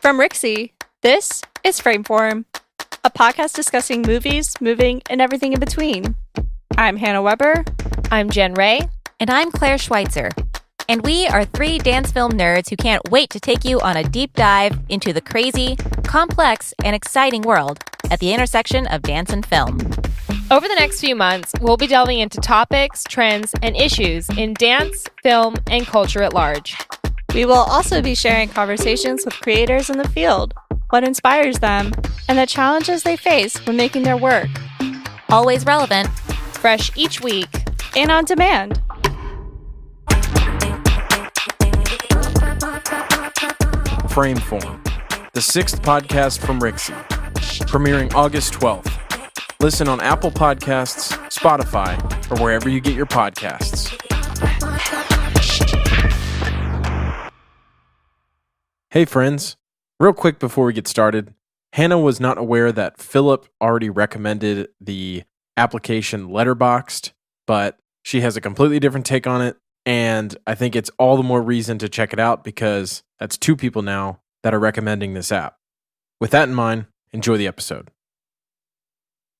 From Rixie, this is Frameform, a podcast discussing movies, moving, and everything in between. I'm Hannah Weber. I'm Jen Ray. And I'm Claire Schweitzer. And we are three dance film nerds who can't wait to take you on a deep dive into the crazy, complex, and exciting world at the intersection of dance and film. Over the next few months, we'll be delving into topics, trends, and issues in dance, film, and culture at large. We will also be sharing conversations with creators in the field, what inspires them, and the challenges they face when making their work. Always relevant, fresh each week, and on demand. Frameform, the sixth podcast from Rixie, premiering August 12th. Listen on Apple Podcasts, Spotify, or wherever you get your podcasts. Hey friends, real quick before we get started, Hannah was not aware that Philip already recommended the application Letterboxd, but she has a completely different take on it, and I think it's all the more reason to check it out because that's two people now that are recommending this app. With that in mind, enjoy the episode.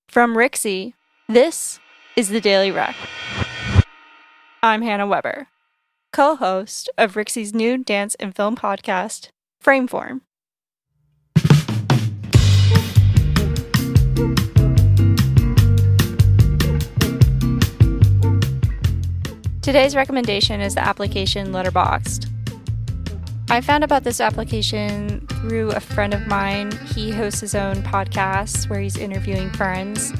From Rixie, this is The Daily Rec. I'm Hannah Weber, co-host of Rixie's new dance and film podcast, Frameform. Today's recommendation is the application Letterboxd. I found about this application through a friend of mine. He hosts his own podcast where he's interviewing friends.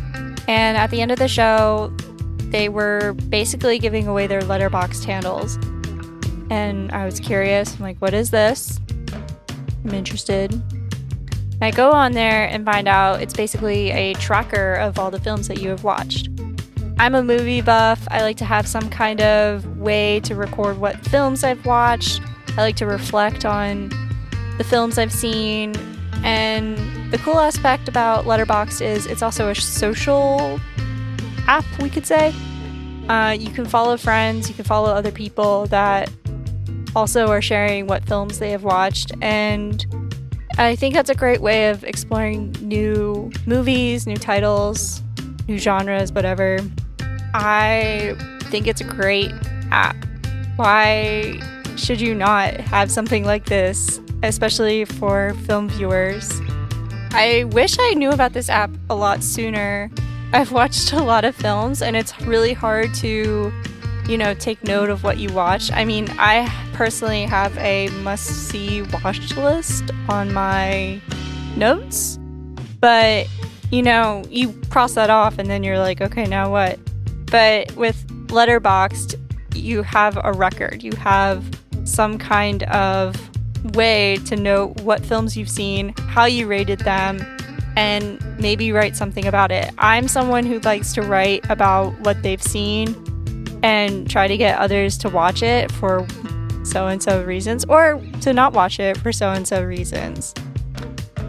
And at the end of the show, they were basically giving away their Letterboxd handles. And I was curious. I'm like, what is this? I'm interested. And I go on there and find out it's basically a tracker of all the films that you have watched. I'm a movie buff. I like to have some kind of way to record what films I've watched. I like to reflect on the films I've seen. And the cool aspect about Letterboxd is it's also a social app, we could say. You can follow friends, you can follow other people that also are sharing what films they have watched. And I think that's a great way of exploring new movies, new titles, new genres, whatever. I think it's a great app. Why should you not have something like this, especially for film viewers? I wish I knew about this app a lot sooner. I've watched a lot of films and it's really hard to, take note of what you watch. I mean, I personally have a must-see watch list on my notes, but, you cross that off and then you're like, okay, now what? But with Letterboxd, you have a record. You have some kind of way to know what films you've seen, how you rated them, and maybe write something about it. I'm someone who likes to write about what they've seen and try to get others to watch it for so-and-so reasons, or to not watch it for so-and-so reasons.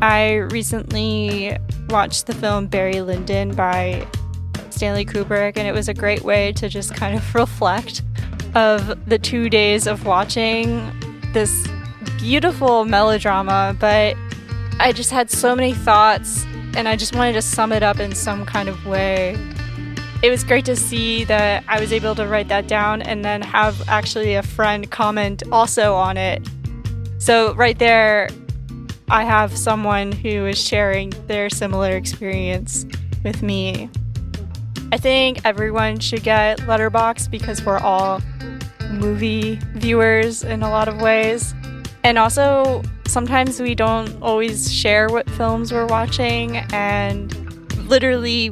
I recently watched the film Barry Lyndon by Stanley Kubrick, and it was a great way to just kind of reflect of the 2 days of watching this beautiful melodrama, but I just had so many thoughts and I just wanted to sum it up in some kind of way. It was great to see that I was able to write that down and then have actually a friend comment also on it. So right there, I have someone who is sharing their similar experience with me. I think everyone should get Letterboxd because we're all movie viewers in a lot of ways. And also, sometimes we don't always share what films we're watching, and literally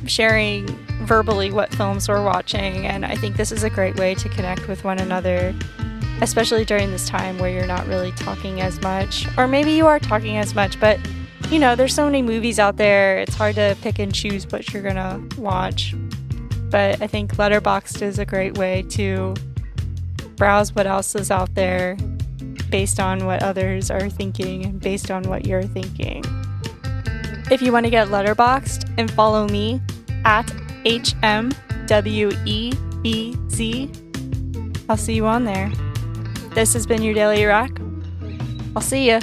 sharing verbally what films we're watching. And I think this is a great way to connect with one another, especially during this time where you're not really talking as much. Or maybe you are talking as much, but there's so many movies out there, it's hard to pick and choose what you're gonna watch. But I think Letterboxd is a great way to browse what else is out there based on what others are thinking and based on what you're thinking. If you want to get Letterboxd and follow me at HMWEBZ, I'll see you on there. This has been your Daily Rec. I'll see ya.